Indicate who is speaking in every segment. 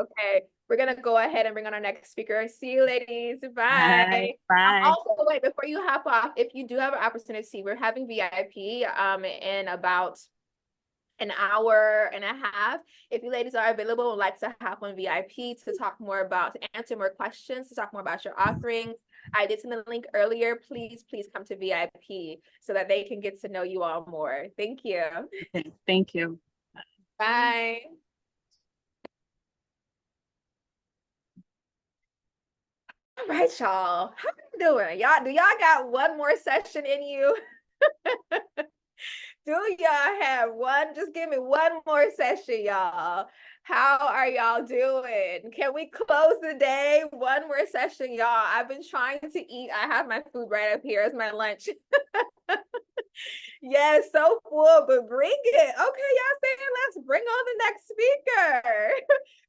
Speaker 1: Okay, we're gonna go ahead and bring on our next speaker. See you, ladies. Bye.
Speaker 2: Bye.
Speaker 1: Also, wait, before you hop off, if you do have an opportunity, we're having VIP in about an hour and a half. If you ladies are available, would like to hop on VIP to talk more about, to answer more questions, to talk more about your offerings. I did send the link earlier. Please come to VIP so that they can get to know you all more. Thank you.
Speaker 2: Okay, thank you.
Speaker 1: Bye. All right, y'all. How you doing? Y'all, do y'all got one more session in you? Do y'all have one? Just give me one more session, y'all. How are y'all doing? Can we close the day? One more session, y'all. I've been trying to eat. I have my food right up here as my lunch. Yes, so full, but bring it. Okay, y'all saying let's bring on the next speaker.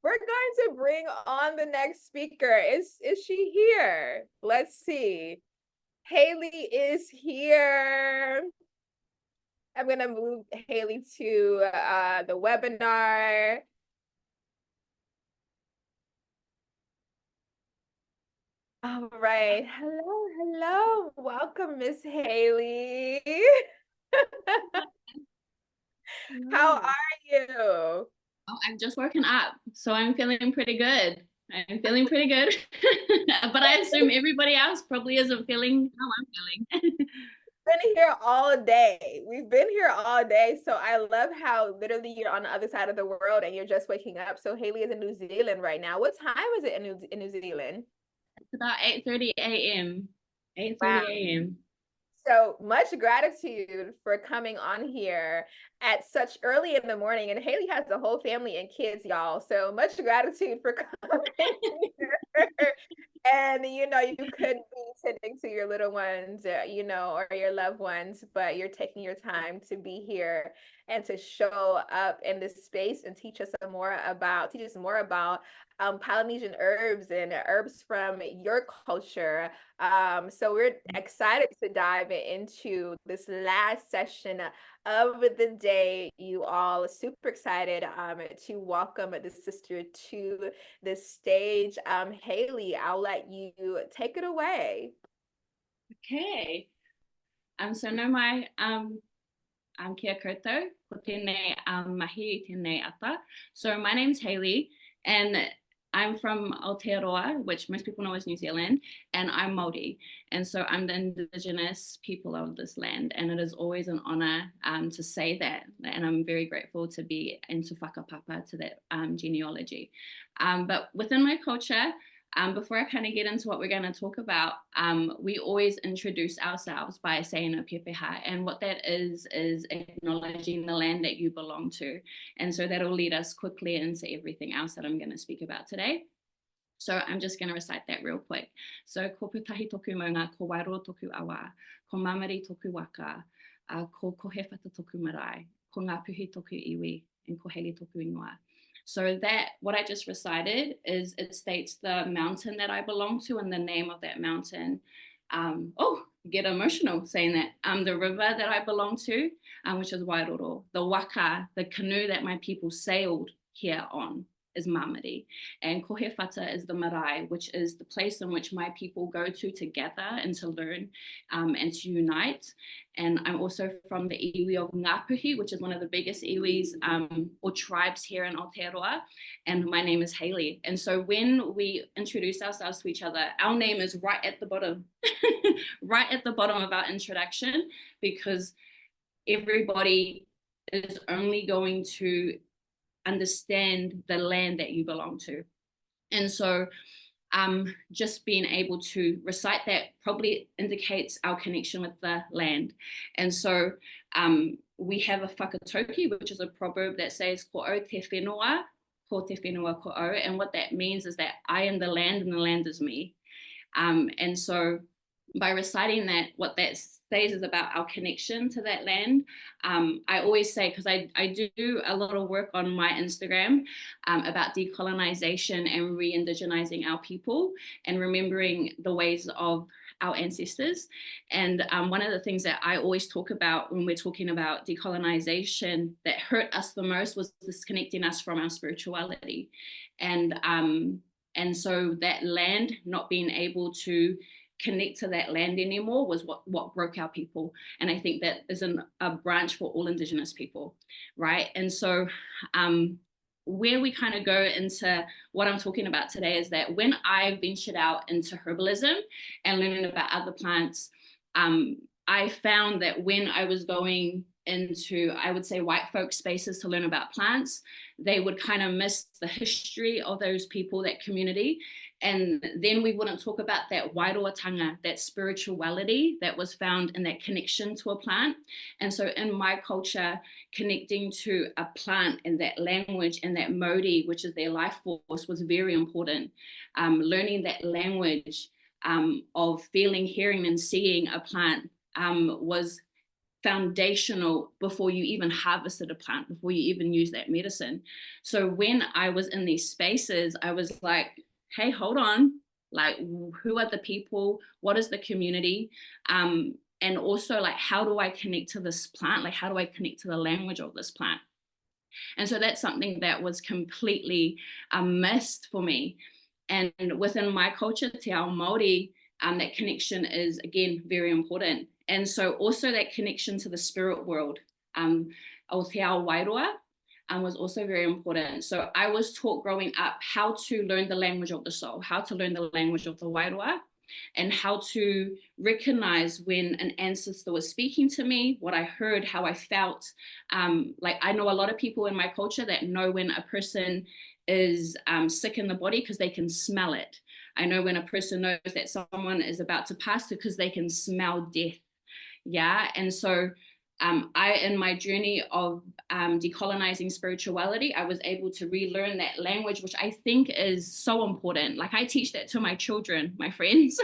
Speaker 1: We're going to bring on the next speaker. Is she here? Let's see. Haley is here. I'm gonna move Haley to the webinar. All right. Hello. Welcome, Miss Haley. How are you?
Speaker 3: Oh, I'm just working up, so I'm feeling pretty good. But I assume everybody else probably isn't feeling how I'm feeling.
Speaker 1: Been here all day. We've been here all day. So I love how literally you're on the other side of the world and you're just waking up. So Haley is in New Zealand right now. What time is it in New Zealand?
Speaker 3: It's about 8:30 a.m. 8:30
Speaker 1: Wow.
Speaker 3: a.m.
Speaker 1: So much gratitude for coming on here at such early in the morning. And Haley has the whole family and kids, y'all. So much gratitude for coming here. And you could be tending to your little ones, or your loved ones, but you're taking your time to be here and to show up in this space and teach us more about Polynesian herbs and herbs from your culture. So we're excited to dive into this last session of the day. You all super excited to welcome the sister to the stage. Haley, I'll let you take it away.
Speaker 3: Okay. So no mai kia koutou, ko tēnei mahi i tēnei ata. So my name's Haley, and I'm from Aotearoa, which most people know as New Zealand, and I'm Māori. And so I'm the Indigenous people of this land, and it is always an honor to say that. And I'm very grateful to be into whakapapa to that genealogy. But within my culture, before I kind of get into what we're going to talk about, we always introduce ourselves by saying a pepeha. And what that is acknowledging the land that you belong to. And so that'll lead us quickly into everything else that I'm going to speak about today. So I'm just going to recite that real quick. So ko putahi toku maunga, ko wairoa toku awa, ko mamari toku waka, ko kohewhata toku marae, ko ngā puhi toku iwi, and ko hele toku ingoa. So that, what I just recited, is it states the mountain that I belong to and the name of that mountain. Get emotional saying that. The river that I belong to, which is Wairoro. The waka, the canoe that my people sailed here on, is Mamari. And Kohewhata is the marae, which is the place in which my people go to gather and to learn and to unite. And I'm also from the iwi of Ngāpuhi, which is one of the biggest iwis or tribes here in Aotearoa. And my name is Haley. And so when we introduce ourselves to each other, our name is right at the bottom, right at the bottom of our introduction, because everybody is only going to understand the land that you belong to. And so just being able to recite that probably indicates our connection with the land. And so we have a whakatoki, which is a proverb that says, ko au te whenua, ko te whenua ko au. And what that means is that I am the land and the land is me. And so by reciting that, what that says is about our connection to that land. I always say, because I do a lot of work on my Instagram about decolonization and re-indigenizing our people and remembering the ways of our ancestors. And one of the things that I always talk about when we're talking about decolonization that hurt us the most was disconnecting us from our spirituality. And so that land, not being able to connect to that land anymore, was what broke our people. And I think that is a branch for all Indigenous people, right? And so where we kind of go into what I'm talking about today is that when I ventured out into herbalism and learning about other plants, I found that when I was going into, I would say, white folk spaces to learn about plants, they would kind of miss the history of those people, that community. And then we wouldn't talk about that wairoatanga, that spirituality that was found in that connection to a plant. And so in my culture, connecting to a plant and that language and that Māori, which is their life force, was very important. Learning that language of feeling, hearing, and seeing a plant was foundational before you even harvested a plant, before you even use that medicine. So when I was in these spaces, I was like, hey, hold on, like, who are the people? What is the community? And also, like, how do I connect to this plant? Like, how do I connect to the language of this plant? And so that's something that was completely missed for me. And within my culture, Te Ao Māori, that connection is, again, very important. And so also that connection to the spirit world, o Te Ao Wairoa, was also very important. So I was taught growing up how to learn the language of the soul, how to learn the language of the Wairoa, and how to recognize when an ancestor was speaking to me, what I heard, how I felt. Like, I know a lot of people in my culture that know when a person is sick in the body because they can smell it. I know when a person knows that someone is about to pass because they can smell death. Yeah. And so in my journey of decolonizing spirituality, I was able to relearn that language, which I think is so important. Like, I teach that to my children, my friends.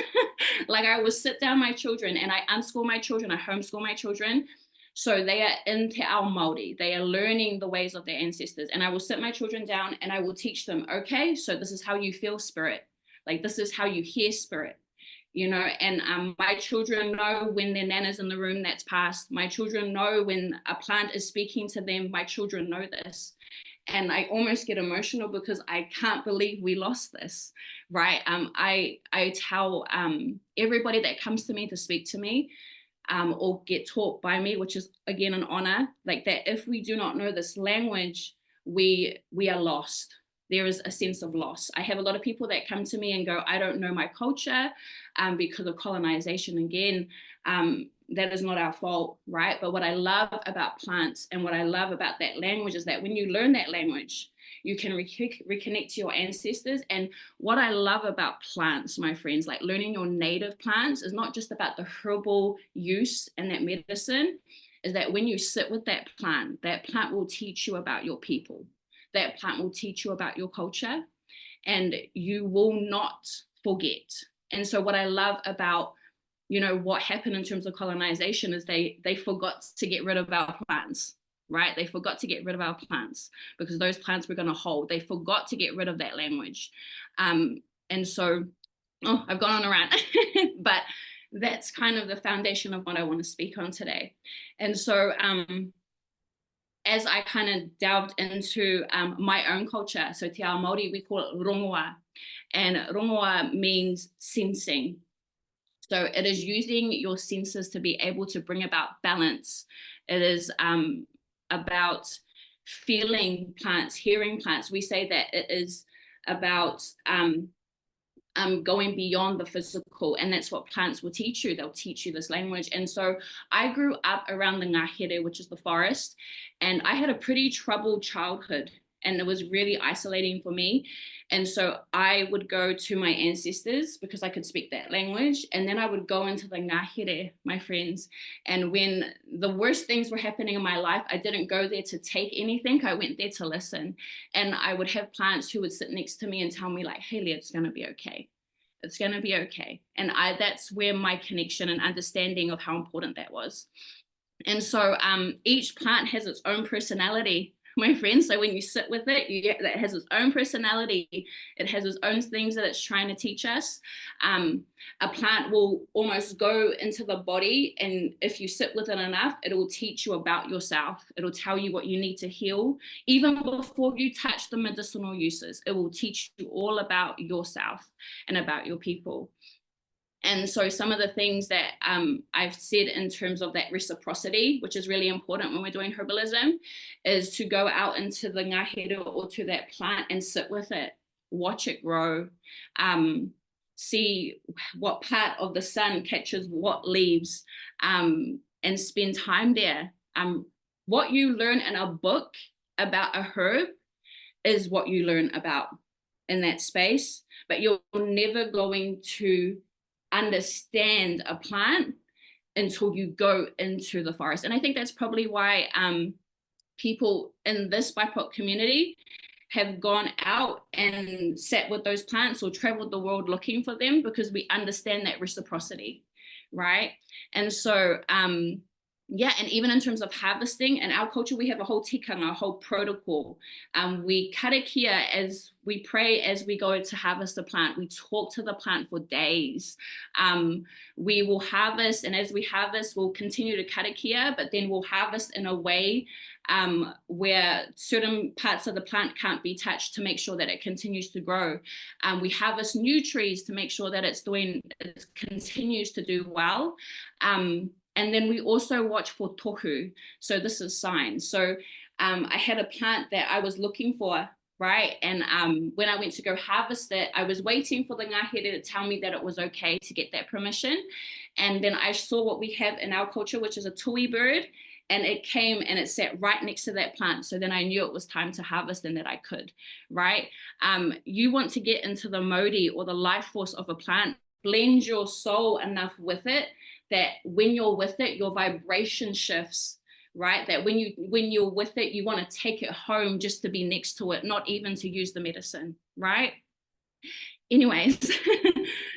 Speaker 3: Like, I will sit down my children and I unschool my children, I homeschool my children. So they are in Te Ao Māori. They are learning the ways of their ancestors. And I will sit my children down and I will teach them, okay, so this is how you feel spirit. Like, this is how you hear spirit. You know, and my children know when their nana's in the room that's passed. My children know when a plant is speaking to them. My children know this. And I almost get emotional because I can't believe we lost this, right? I tell everybody that comes to me to speak to me or get taught by me, which is, again, an honor, like, that if we do not know this language, we are lost. There is a sense of loss. I have a lot of people that come to me and go, I don't know my culture because of colonization. Again, that is not our fault, right? But what I love about plants and what I love about that language is that when you learn that language, you can reconnect to your ancestors. And what I love about plants, my friends, like learning your native plants, is not just about the herbal use and that medicine, is that when you sit with that plant will teach you about your people. That plant will teach you about your culture, and you will not forget. And so what I love about, you know, what happened in terms of colonization is they forgot to get rid of our plants, right? They forgot to get rid of our plants because those plants were going to hold. They forgot to get rid of that language. And so, I've gone on a rant, but that's kind of the foundation of what I want to speak on today. And so, as I kind of delved into my own culture, so Te Ao Māori, we call it rongoa, and rongoa means sensing. So it is using your senses to be able to bring about balance. It is about feeling plants, hearing plants. We say that it is about going beyond the physical, and that's what plants will teach you. They'll teach you this language. And so I grew up around the ngahere, which is the forest, and I had a pretty troubled childhood, and it was really isolating for me. And so I would go to my ancestors because I could speak that language, and then I would go into the ngahere, my friends. And when the worst things were happening in my life, I didn't go there to take anything. I went there to listen. And I would have plants who would sit next to me and tell me, like, Hayley, it's going to be okay. It's going to be okay. And that's where my connection and understanding of how important that was. And so each plant has its own personality, my friend. So when you sit with it, it has its own personality. It has its own things that it's trying to teach us. A plant will almost go into the body, and if you sit with it enough, it will teach you about yourself. It'll tell you what you need to heal. Even before you touch the medicinal uses, it will teach you all about yourself and about your people. And so some of the things that I've said in terms of that reciprocity, which is really important when we're doing herbalism, is to go out into the ngahere or to that plant and sit with it, watch it grow, see what part of the sun catches what leaves, and spend time there. What you learn in a book about a herb is what you learn about in that space, but you're never going to understand a plant until you go into the forest. And I think that's probably why people in this BIPOC community have gone out and sat with those plants or traveled the world looking for them, because we understand that reciprocity, right? And so yeah, and even in terms of harvesting, in our culture, we have a whole tikanga, a whole protocol. We karakia as we pray as we go to harvest a plant. We talk to the plant for days. We will harvest, and as we harvest, we'll continue to karakia, but then we'll harvest in a way where certain parts of the plant can't be touched to make sure that it continues to grow. We harvest new trees to make sure that it continues to do well. And then we also watch for tohu. So this is signs. So I had a plant that I was looking for, right? And when I went to go harvest it, I was waiting for the ngahere to tell me that it was okay to get that permission. And then I saw what we have in our culture, which is a tui bird. And it came and it sat right next to that plant. So then I knew it was time to harvest and that I could, right? You want to get into the modi or the life force of a plant, blend your soul enough with it that when you're with it, your vibration shifts, right? That when you're with it, you want to take it home just to be next to it, not even to use the medicine, right? Anyways,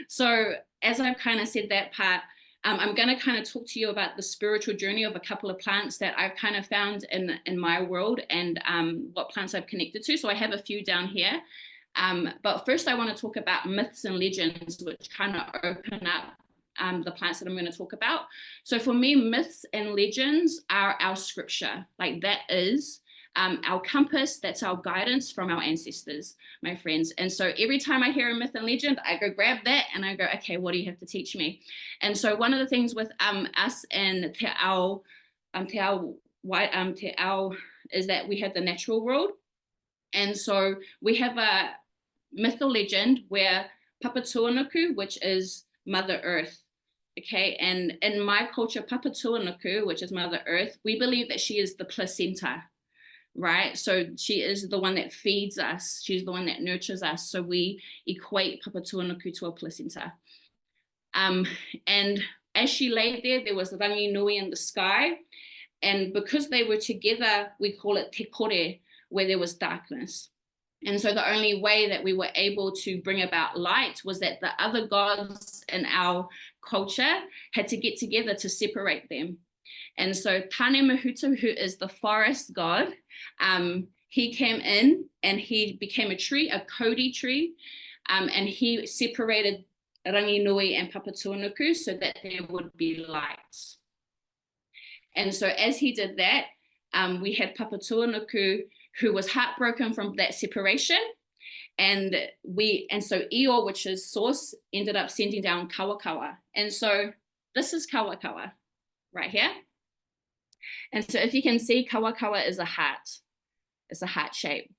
Speaker 3: so as I've kind of said that part, I'm going to kind of talk to you about the spiritual journey of a couple of plants that I've kind of found in my world, and what plants I've connected to. So I have a few down here. But first I want to talk about myths and legends, which kind of open up the plants that I'm going to talk about. So for me, myths and legends are our scripture. Like that is our compass, that's our guidance from our ancestors, my friends. And so every time I hear a myth and legend, I go grab that and I go, okay, what do you have to teach me? And so one of the things with us and Te Ao is that we have the natural world. And so we have a myth or legend where Papatuanuku, which is Mother Earth, okay? And in my culture, Papatuanuku, which is Mother Earth, we believe that she is the placenta, right? So she is the one that feeds us. She's the one that nurtures us. So we equate Papatuanuku to a placenta. And as she lay there, there was rangi nui in the sky. And because they were together, we call it te kore, where there was darkness. And so the only way that we were able to bring about light was that the other gods in our culture had to get together to separate them. And so Tane Mahuta, who is the forest god, he came in and he became a tree, a Kodi tree, and he separated Ranginui and Papatuanuku so that there would be light. And so as he did that, we had Papatuanuku, who was heartbroken from that separation. And so Io, which is source, ended up sending down Kawakawa. And so this is Kawakawa right here. And so if you can see, Kawakawa is a heart. It's a heart shape.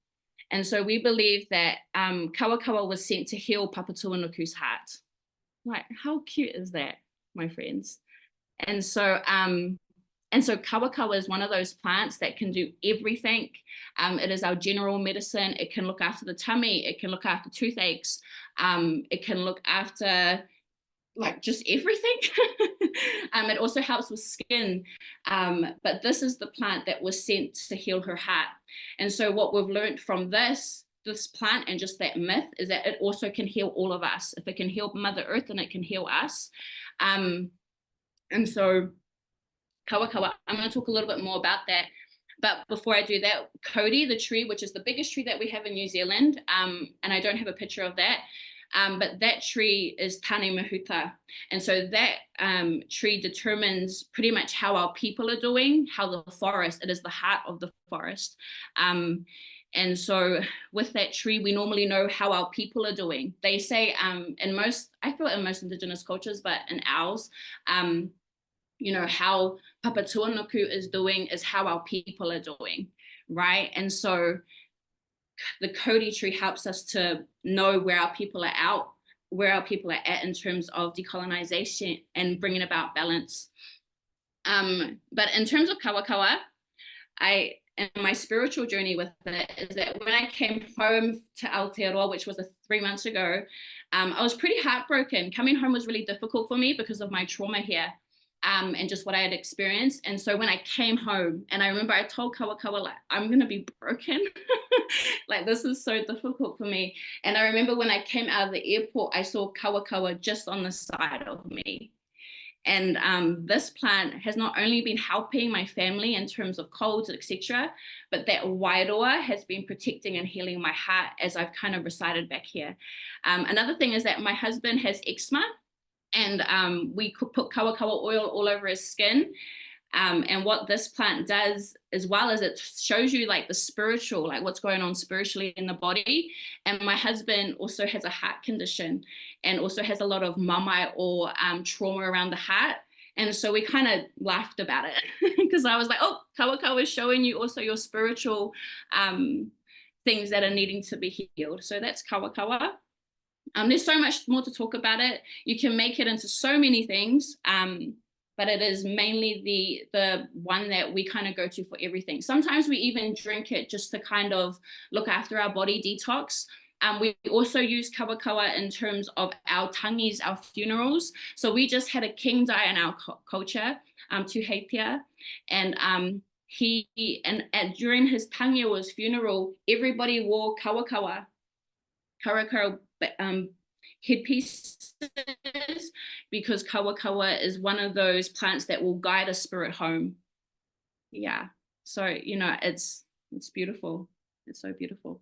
Speaker 3: And so we believe that Kawakawa was sent to heal Papatuanuku's heart. Like, how cute is that, my friends? And so Kawakawa is one of those plants that can do everything. It is our general medicine. It can look after the tummy. It can look after toothaches. It can look after like just everything. It also helps with skin. But this is the plant that was sent to heal her heart. And so what we've learned from this plant and just that myth is that it also can heal all of us. If it can heal Mother Earth, then it can heal us. And so Kawakawa, I'm going to talk a little bit more about that. But before I do that, Cody, the tree, which is the biggest tree that we have in New Zealand, and I don't have a picture of that, but that tree is Tane Mahuta. And so that tree determines pretty much how our people are doing, how the forest, it is the heart of the forest. And so with that tree, we normally know how our people are doing. They say in most, I feel in most Indigenous cultures, but in ours, you know, how Papa Tuanuku is doing is how our people are doing, right? And so the Cody tree helps us to know where our people are at in terms of decolonization and bringing about balance. But in terms of kawakawa, and my spiritual journey with it is that when I came home to Aotearoa, which was 3 months ago, I was pretty heartbroken. Coming home was really difficult for me because of my trauma here. And just what I had experienced. And so when I came home, and I remember I told Kawakawa, like, I'm going to be broken. Like, this is so difficult for me. And I remember when I came out of the airport, I saw Kawakawa just on the side of me. And this plant has not only been helping my family in terms of colds, etc., but that wairoa has been protecting and healing my heart as I've kind of resided back here. Another thing is that my husband has eczema, and we could put kawakawa oil all over his skin. And what this plant does, as well as it shows you like the spiritual, like what's going on spiritually in the body. And my husband also has a heart condition and also has a lot of mamai or trauma around the heart. And so we kind of laughed about it because I was like, oh, kawakawa is showing you also your spiritual things that are needing to be healed. So that's kawakawa. There's so much more to talk about it. You can make it into so many things, but it is mainly the one that we kind of go to for everything. Sometimes we even drink it just to kind of look after our body detox. We also use kawakawa in terms of our tangis, our funerals. So we just had a king die in our culture, Tuheitia, and during his tangi or his funeral, everybody wore kawakawa headpieces, because kawakawa is one of those plants that will guide a spirit home. Yeah, so you know, it's beautiful. It's so beautiful.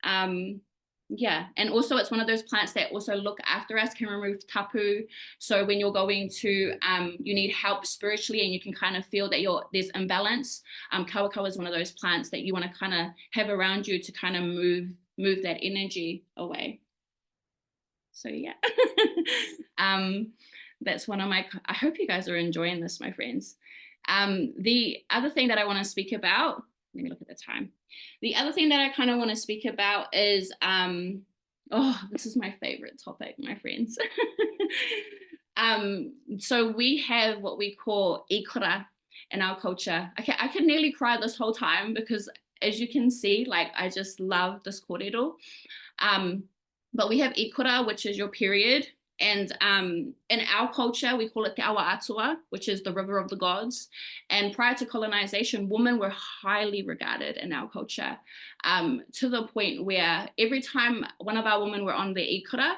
Speaker 3: Yeah, and also it's one of those plants that also look after us, can remove tapu. So when you're going to you need help spiritually and you can kind of feel that there's imbalance, kawakawa is one of those plants that you want to kind of have around you to kind of move that energy away. So yeah. That's one of my, I hope you guys are enjoying this, my friends. The other thing that I want to speak about, let me look at the time. The other thing that I kind of want to speak about is, oh, this is my favorite topic, my friends. So we have what we call ikura in our culture. Okay, I could nearly cry this whole time because as you can see, like, I just love this kōrero. But we have ikura, which is your period. And in our culture, we call it Te Awa Atua, which is the river of the gods. And prior to colonization, women were highly regarded in our culture, to the point where every time one of our women were on the ikura,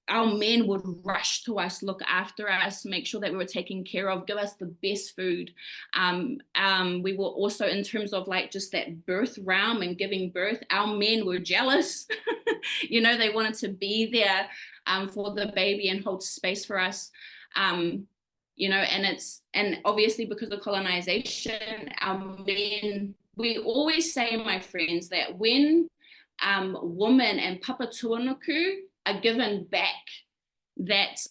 Speaker 3: our men would rush to us, look after us, make sure that we were taken care of, give us the best food. We were also, in terms of like just that birth realm and giving birth, our men were jealous. You know, they wanted to be there for the baby and hold space for us. You know, and obviously because of colonization, our men, we always say, my friends, that when women and Papa Tuanuku are given back that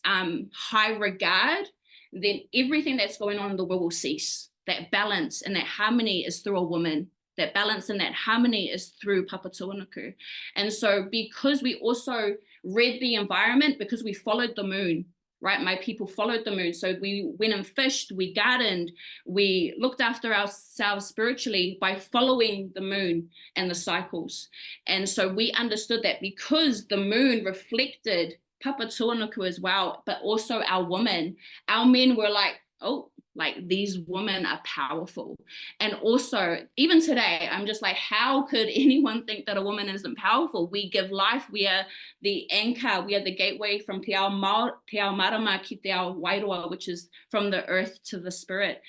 Speaker 3: high regard, then everything that's going on in the world will cease. That balance and that harmony is through a woman. That balance and that harmony is through Papa Tuanuku. And so because we also read the environment, because we followed the moon, right? My people followed the moon. So we went and fished, we gardened, we looked after ourselves spiritually by following the moon and the cycles. And so we understood that because the moon reflected Papa Tuanuku as well, but also our women, our men were like, oh, Like, these women are powerful. And also, even today, I'm just like, how could anyone think that a woman isn't powerful? We give life. We are the anchor. We are the gateway from te ao marama ki te ao wairoa, which is from the earth to the spirit.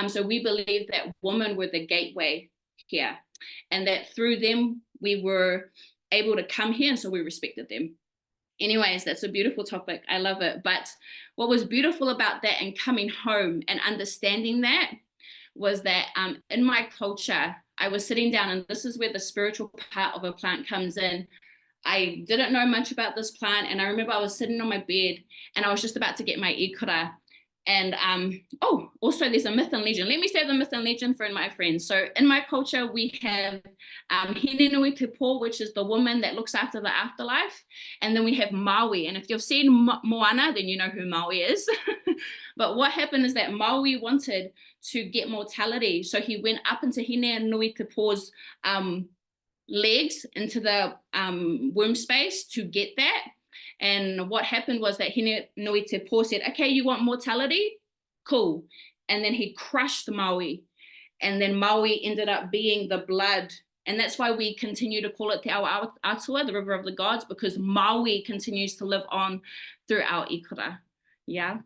Speaker 3: So we believe that women were the gateway here, and that through them, we were able to come here. And so we respected them. Anyways, that's a beautiful topic. I love it. But what was beautiful about that and coming home and understanding that was that in my culture, I was sitting down, and this is where the spiritual part of a plant comes in. I didn't know much about this plant, and I remember I was sitting on my bed and I was just about to get my ikura. And also there's a myth and legend. Let me say the myth and legend for my friends. So in my culture, we have Hine Nui Te Po, which is the woman that looks after the afterlife. And then we have Maui. And if you've seen Moana, then you know who Maui is. But what happened is that Maui wanted to get mortality. So he went up into Hine Nui Te Po's legs into the womb space to get that. And what happened was that Hine Nui Te Po said, okay, you want mortality? Cool. And then he crushed Maui. And then Maui ended up being the blood. And that's why we continue to call it Te Ao Atua, the river of the gods, because Maui continues to live on through our ikura. Yeah.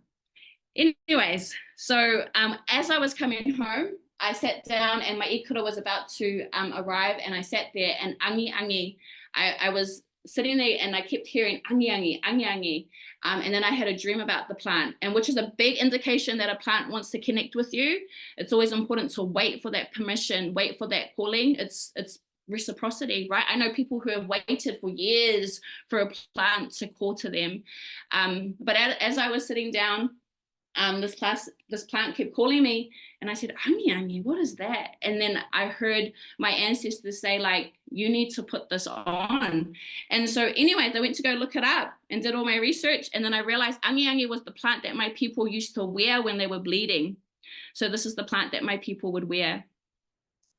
Speaker 3: Anyways, so as I was coming home, I sat down and my ikura was about to arrive, and I sat there and angi. I was sitting there and I kept hearing angi. And then I had a dream about the plant, and which is a big indication that a plant wants to connect with you. It's always important to wait for that permission, wait for that calling. It's reciprocity, right? I know people who have waited for years for a plant to call to them. But as I was sitting down, this plant kept calling me, and I said, angi, what is that? And then I heard my ancestors say, like, you need to put this on. And so anyway, I went to go look it up and did all my research. And then I realized angi was the plant that my people used to wear when they were bleeding. So this is the plant that my people would wear.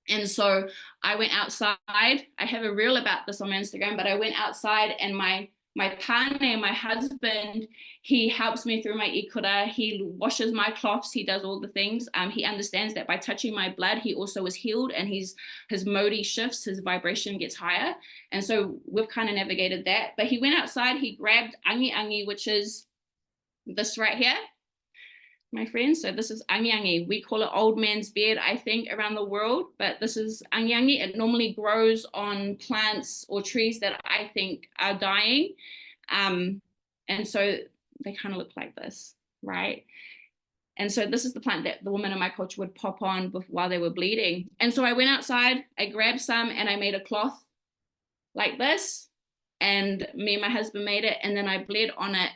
Speaker 3: And so I went outside. I have a reel about this on my Instagram, but I went outside, and my pane, my husband, he helps me through my ikura. He washes my cloths. He does all the things. He understands that by touching my blood, he also is healed, and his modi shifts, his vibration gets higher. And so we've kind of navigated that. But he went outside, he grabbed angi, which is this right here, my friends. So this is angi. We call it old man's beard, I think, around the world, but this is angi. It normally grows on plants or trees that I think are dying. And so they kind of look like this, right? And so this is the plant that the women in my culture would pop on while they were bleeding. And so I went outside, I grabbed some, and I made a cloth like this. And me and my husband made it, and then I bled on it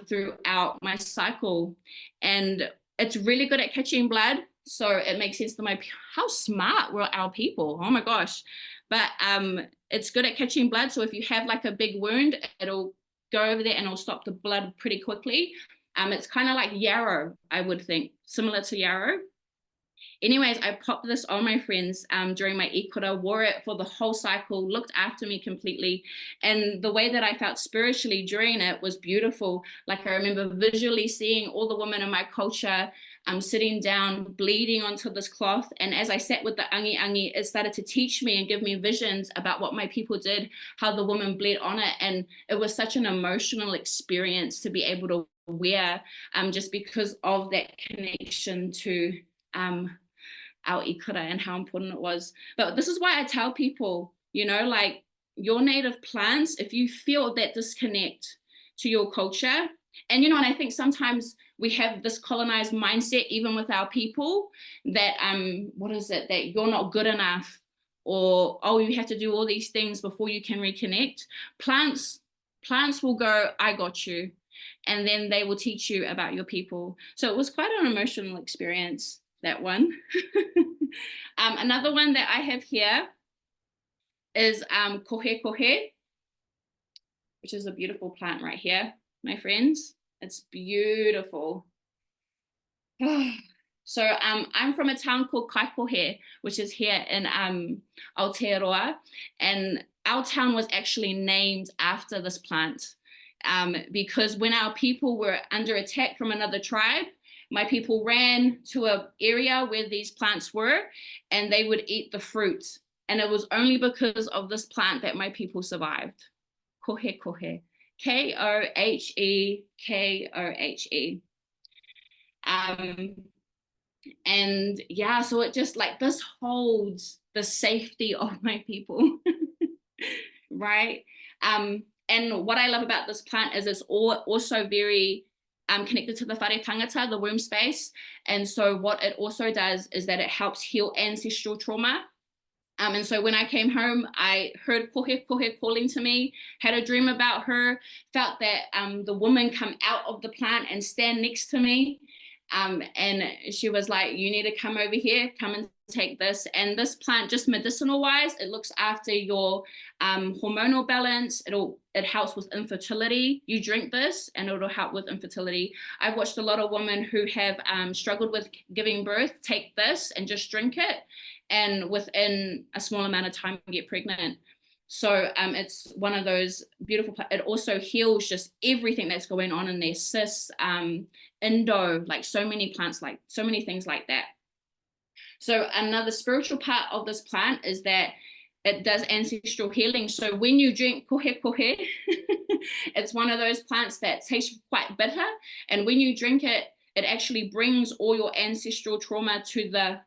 Speaker 3: throughout my cycle. And it's really good at catching blood. So it makes sense to how smart were our people. Oh my gosh. But it's good at catching blood. So if you have like a big wound, it'll go over there and it'll stop the blood pretty quickly. It's kind of like yarrow, I would think, similar to yarrow. Anyways, I popped this on my friends during my ikura, wore it for the whole cycle, looked after me completely. And the way that I felt spiritually during it was beautiful. Like, I remember visually seeing all the women in my culture sitting down, bleeding onto this cloth. And as I sat with the angi, it started to teach me and give me visions about what my people did, how the woman bled on it. And it was such an emotional experience to be able to wear, just because of that connection to our ikura and how important it was. But this is why I tell people, you know, like, your native plants, if you feel that disconnect to your culture, and, you know, and I think sometimes we have this colonized mindset, even with our people, that, that you're not good enough, or, oh, you have to do all these things before you can reconnect. Plants will go, I got you. And then they will teach you about your people. So it was quite an emotional experience, that one. Another one that I have here is kohe, which is a beautiful plant right here, my friends. It's beautiful. So I'm from a town called Kaikohe, which is here in Aotearoa, and our town was actually named after this plant, because when our people were under attack from another tribe, my people ran to an area where these plants were, and they would eat the fruit. And it was only because of this plant that my people survived. Kohe kohe. Kohe, Kohe. And yeah, so it just like, this holds the safety of my people, right? And what I love about this plant is it's also very connected to the whare tangata, the womb space. And so what it also does is that it helps heal ancestral trauma. And so when I came home, I heard Kohe Kohe calling to me, had a dream about her, felt that the woman come out of the plant and stand next to me. And she was like, you need to come over here, come and take this. And this plant, just medicinal wise, it looks after your hormonal balance. It helps with infertility. You drink this and it'll help with infertility. I've watched a lot of women who have struggled with giving birth take this and just drink it, and within a small amount of time get pregnant. So it's one of those beautiful, it also heals just everything that's going on in their cysts, Indo, like so many plants, like so many things like that. So another spiritual part of this plant is that it does ancestral healing. So when you drink kohe kohe, it's one of those plants that tastes quite bitter. And when you drink it, it actually brings all your ancestral trauma to the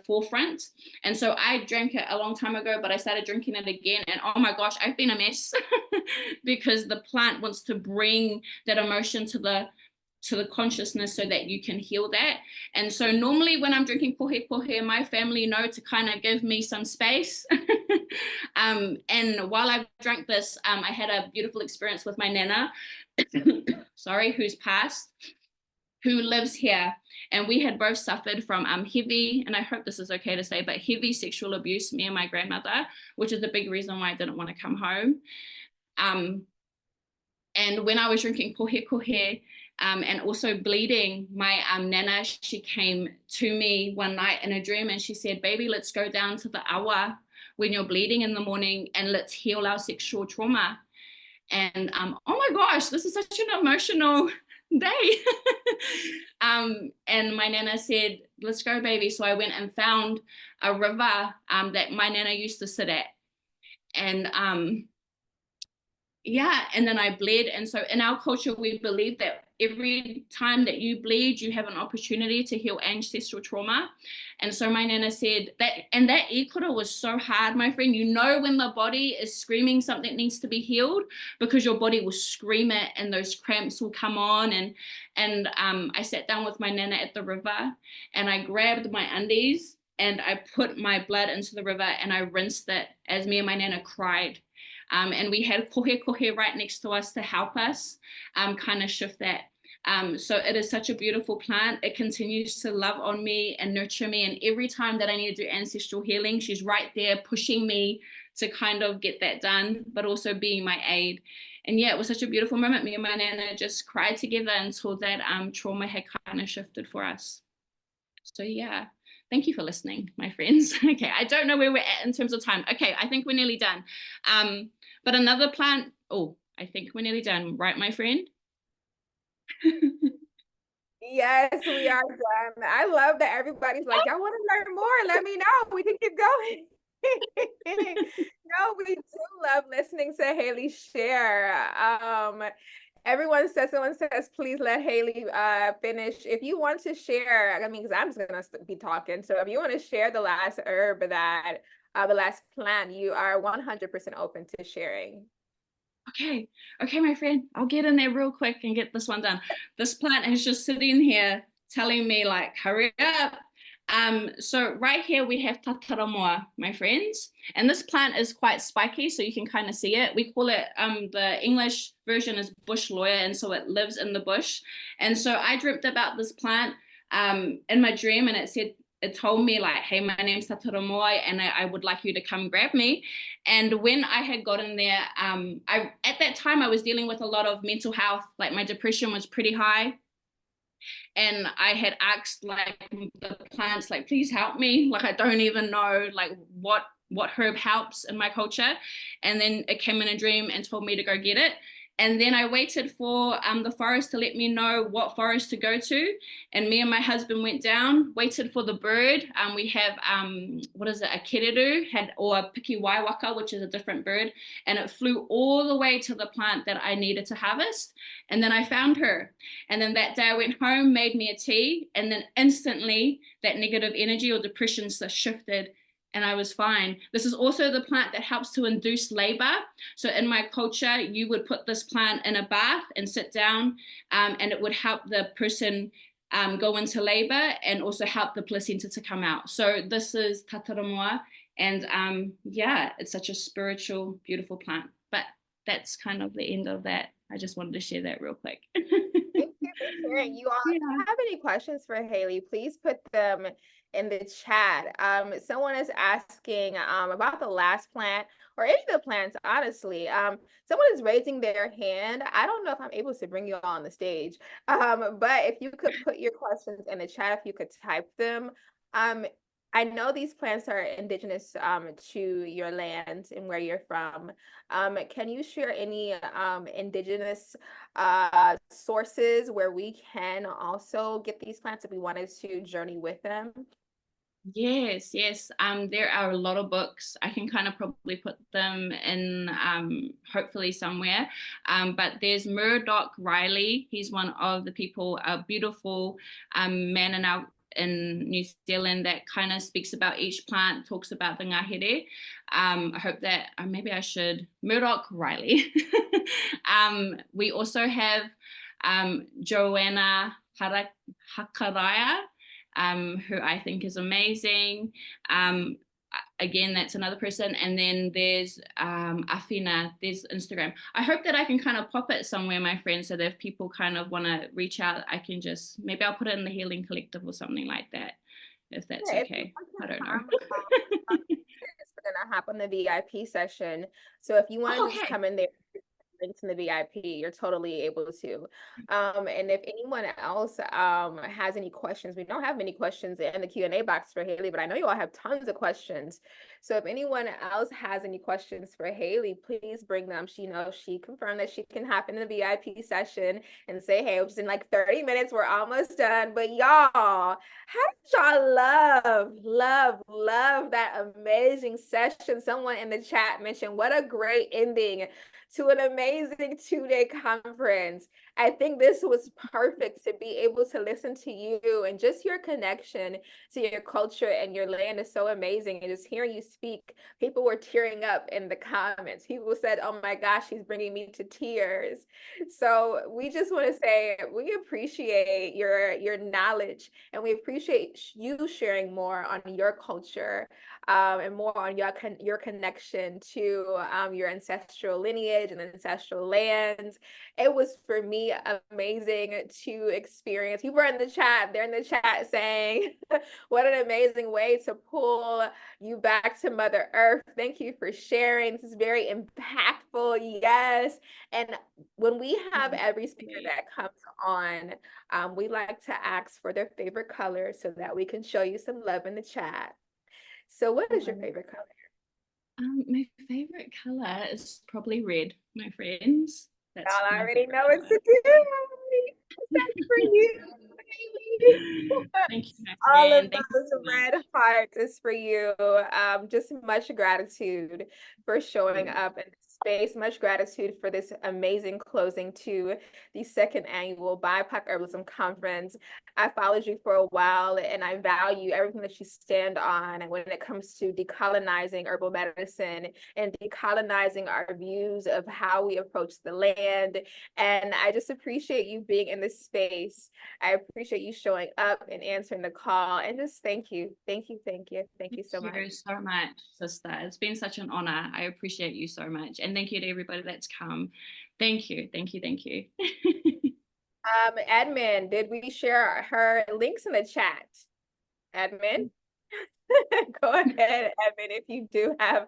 Speaker 3: forefront. And so I drank it a long time ago, but I started drinking it again, and oh my gosh, I've been a mess because the plant wants to bring that emotion to the consciousness so that you can heal that. And so normally when I'm drinking kohe kohe, my family know to kind of give me some space. And while I drank this, I had a beautiful experience with my nana, sorry, who's passed, who lives here. And we had both suffered from heavy, and I hope this is okay to say, but heavy sexual abuse, me and my grandmother, which is a big reason why I didn't want to come home. And when I was drinking kohe kohe, and also bleeding, my nana, she came to me one night in a dream and she said, baby, let's go down to the awa when you're bleeding in the morning and let's heal our sexual trauma. And oh my gosh, this is such an emotional day. And my nana said, let's go, baby. So I went and found a river that my nana used to sit at. And yeah, and then I bled. And so in our culture, we believe that every time that you bleed, you have an opportunity to heal ancestral trauma. And so my nana said that, and that ikura was so hard, my friend. You know when the body is screaming something needs to be healed, because your body will scream it and those cramps will come on. And I sat down with my nana at the river and I grabbed my undies and I put my blood into the river and I rinsed it as me and my nana cried. And we had kohe kohe right next to us to help us kind of shift that. So it is such a beautiful plant. It continues to love on me and nurture me. And every time that I need to do ancestral healing, she's right there pushing me to kind of get that done, but also being my aid. And yeah, it was such a beautiful moment. Me and my nana just cried together until that trauma had kind of shifted for us. So yeah. Thank you for listening, my friends. Okay, I don't know where we're at in terms of time. Okay, I think we're nearly done. But another plant, oh, I think we're nearly done, right, my friend?
Speaker 1: Yes, we are done. I love that everybody's like, y'all want to learn more? Let me know. We can keep going. No, we do love listening to Haley share. Someone says, please let Haley finish. If you want to share, I mean, because I'm just gonna be talking. So if you want to share the last herb that, the last plant, you are 100% open to sharing.
Speaker 3: Okay, my friend, I'll get in there real quick and get this one done. This plant is just sitting here telling me like, hurry up. So right here we have tataramoa, my friends, and this plant is quite spiky, so you can kind of see it. We call it, the English version is bush lawyer, and so it lives in the bush. And so I dreamt about this plant in my dream, and it told me like, hey, my name's tataramoa, and I would like you to come grab me. And when I had gotten there, at that time I was dealing with a lot of mental health, like my depression was pretty high. And I had asked like the plants, like, please help me. Like, I don't even know like what herb helps in my culture. And then it came in a dream and told me to go get it. And then I waited for the forest to let me know what forest to go to. And me and my husband went down, waited for the bird. We have, what is it, a kereru, or a pikiwaiwaka, which is a different bird. And it flew all the way to the plant that I needed to harvest. And then I found her. And then that day I went home, made me a tea. And then instantly that negative energy or depression shifted, and I was fine. This is also the plant that helps to induce labor. So in my culture, you would put this plant in a bath and sit down, and it would help the person go into labor and also help the placenta to come out. So this is tataramoa, and yeah, it's such a spiritual, beautiful plant. But that's kind of the end of that. I just wanted to share that real quick.
Speaker 1: Thank you for sharing. You all, if you have any questions for Haley, please put them in the chat. Someone is asking about the last plant, or any of the plants, honestly. Someone is raising their hand. I don't know if I'm able to bring you all on the stage, but if you could put your questions in the chat, if you could type them. I know these plants are indigenous to your land and where you're from. Can you share any indigenous sources where we can also get these plants if we wanted to journey with them?
Speaker 3: Yes, yes. There are a lot of books. I can kind of probably put them in hopefully somewhere. But there's Murdoch Riley. He's one of the people, a beautiful man in New Zealand that kind of speaks about each plant, talks about the ngahere. I hope that maybe I should, Murdoch Riley. We also have Joanna Hakaraya, who I think is amazing. Again, that's another person. And then there's Afina, there's Instagram. I hope that I can kind of pop it somewhere, my friend, so that if people kind of want to reach out, I can just, maybe I'll put it in the Healing Collective or something like that, if that's okay. I don't know.
Speaker 1: We're gonna hop on the VIP session. So if you want to just come in there, links in the VIP, you're totally able to. And if anyone else has any questions, we don't have many questions in the Q&A box for Haley, but I know you all have tons of questions. So if anyone else has any questions for Haley, please bring them. She knows, she confirmed that she can hop in the VIP session and say, hey, which is in like 30 minutes, we're almost done. But y'all, how did y'all love that amazing session? Someone in the chat mentioned, what a great ending to an amazing 2-day conference. I think this was perfect to be able to listen to you, and just your connection to your culture and your land is so amazing. And just hearing you speak, people were tearing up in the comments. People said, oh my gosh, she's bringing me to tears. So we just want to say we appreciate your knowledge, and we appreciate you sharing more on your culture and more on your connection to your ancestral lineage and ancestral lands. It was, for me, amazing to experience. People are in the chat, they're in the chat saying, what an amazing way to pull you back to Mother Earth. Thank you for sharing. This is very impactful. Yes. And when we have every speaker that comes on, we like to ask for their favorite color so that we can show you some love in the chat. So what is your favorite color?
Speaker 3: My favorite color is probably red, my friends. That's
Speaker 1: I
Speaker 3: my
Speaker 1: already know
Speaker 3: color.
Speaker 1: what to do. That's for you.
Speaker 3: Thank you, my
Speaker 1: All of
Speaker 3: friend. Thank
Speaker 1: those
Speaker 3: you so
Speaker 1: red
Speaker 3: much.
Speaker 1: hearts is for you. Just much gratitude for showing up in this space. Much gratitude for this amazing closing to the second annual BIPOC Herbalism Conference. I followed you for a while, and I value everything that you stand on. And when it comes to decolonizing herbal medicine and decolonizing our views of how we approach the land. And I just appreciate you being in this space. I appreciate you showing up and answering the call, and just thank you so much.
Speaker 3: Thank you so much, sister. It's been such an honor. I appreciate you so much. And thank you to everybody that's come. Thank you.
Speaker 1: Admin, did we share her links in the chat? Admin? Go ahead, Admin, if you do have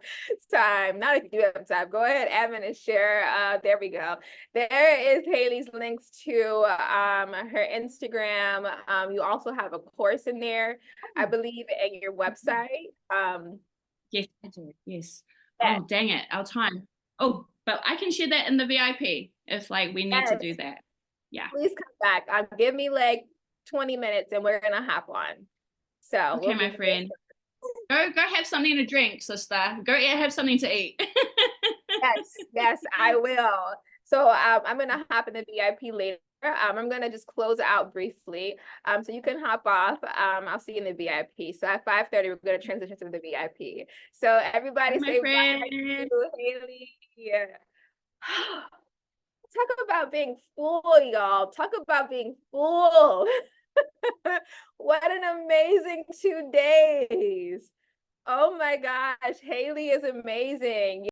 Speaker 1: time. Not if you do have time. Go ahead, Admin, and share. There we go. There is Haley's links to her Instagram. You also have a course in there, I believe, and your website.
Speaker 3: Yes, I do. Yes. Oh, dang it. Our time. Oh, But I can share that in the VIP if like we need to do that. Yeah.
Speaker 1: Please come back. Give me like 20 minutes and we're gonna hop on. So
Speaker 3: okay, my friend. Go have something to drink, sister. Go have something to eat.
Speaker 1: yes, I will. So I'm gonna hop in the VIP later. I'm gonna just close out briefly. So you can hop off. I'll see you in the VIP. So at 5:30, we're gonna transition to the VIP. So everybody
Speaker 3: my
Speaker 1: say
Speaker 3: friend.
Speaker 1: bye to Haley. Yeah. Talk about being full, y'all. Talk about being full. What an amazing 2 days. Oh my gosh, Haley is amazing.